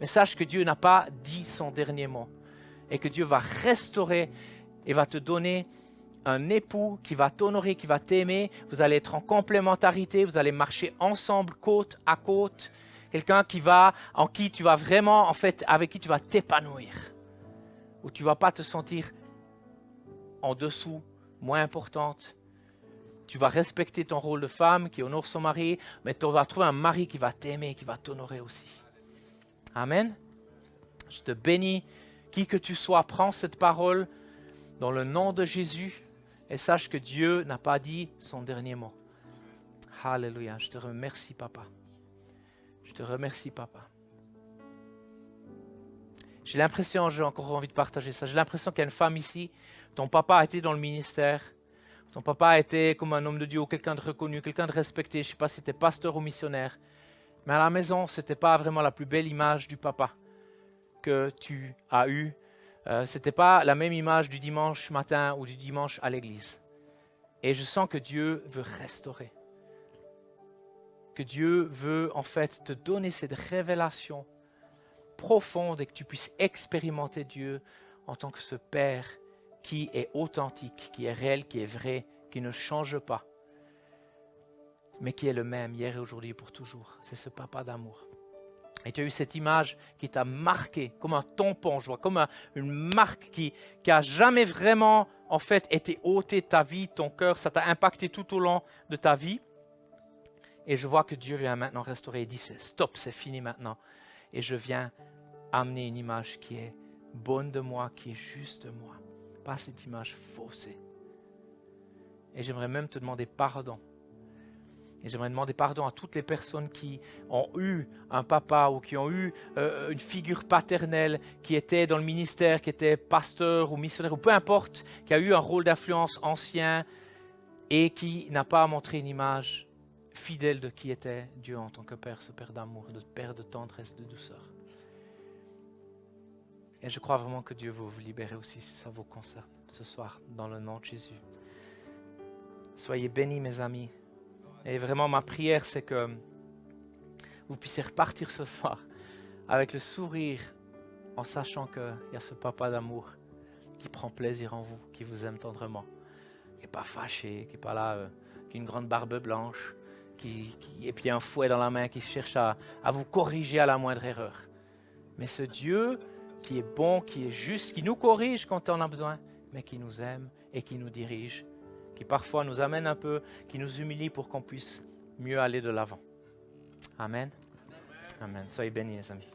[SPEAKER 1] Mais sache que Dieu n'a pas dit son dernier mot et que Dieu va restaurer et va te donner un époux qui va t'honorer, qui va t'aimer. Vous allez être en complémentarité, vous allez marcher ensemble, côte à côte. Quelqu'un en qui tu vas vraiment, en fait, avec qui tu vas t'épanouir. Où tu ne vas pas te sentir en dessous, moins importante. Tu vas respecter ton rôle de femme qui honore son mari, mais tu vas trouver un mari qui va t'aimer, qui va t'honorer aussi. Amen. Je te bénis, qui que tu sois, prends cette parole dans le nom de Jésus et sache que Dieu n'a pas dit son dernier mot. Alléluia. Je te remercie, papa. Je te remercie, papa. J'ai l'impression, j'ai encore envie de partager ça, j'ai l'impression qu'il y a une femme ici, ton papa a été dans le ministère, ton papa a été comme un homme de Dieu, quelqu'un de reconnu, quelqu'un de respecté, je ne sais pas si c'était pasteur ou missionnaire, mais à la maison, ce n'était pas vraiment la plus belle image du papa que tu as eue. Ce n'était pas la même image du dimanche matin ou du dimanche à l'église. Et je sens que Dieu veut restaurer. Que Dieu veut en fait te donner cette révélation profonde et que tu puisses expérimenter Dieu en tant que ce Père qui est authentique, qui est réel, qui est vrai, qui ne change pas, mais qui est le même hier et aujourd'hui et pour toujours. C'est ce papa d'amour. Et tu as eu cette image qui t'a marqué comme un tampon, je vois, comme une marque qui a jamais vraiment en fait été ôtée de ta vie, ton cœur, ça t'a impacté tout au long de ta vie. Et je vois que Dieu vient maintenant restaurer et dit stop, c'est fini maintenant. Et je viens amener une image qui est bonne de moi, qui est juste de moi. Pas cette image faussée. Et j'aimerais même te demander pardon. Et j'aimerais demander pardon à toutes les personnes qui ont eu un papa ou qui ont eu une figure paternelle, qui était dans le ministère, qui était pasteur ou missionnaire, ou peu importe, qui a eu un rôle d'influence ancien et qui n'a pas montré une image fidèle de qui était Dieu en tant que Père, ce Père d'amour, de Père de tendresse, de douceur. Et je crois vraiment que Dieu veut vous libérer aussi si ça vous concerne ce soir, dans le nom de Jésus. Soyez bénis, mes amis. Et vraiment, ma prière, c'est que vous puissiez repartir ce soir avec le sourire en sachant qu'il y a ce papa d'amour qui prend plaisir en vous, qui vous aime tendrement, qui n'est pas fâché, qui n'est pas là, qui a une grande barbe blanche, et puis un fouet dans la main, qui cherche à vous corriger à la moindre erreur. Mais ce Dieu qui est bon, qui est juste, qui nous corrige quand on a besoin, mais qui nous aime et qui nous dirige, qui parfois nous amène un peu, qui nous humilie pour qu'on puisse mieux aller de l'avant. Amen. Amen. Soyez bénis, les amis.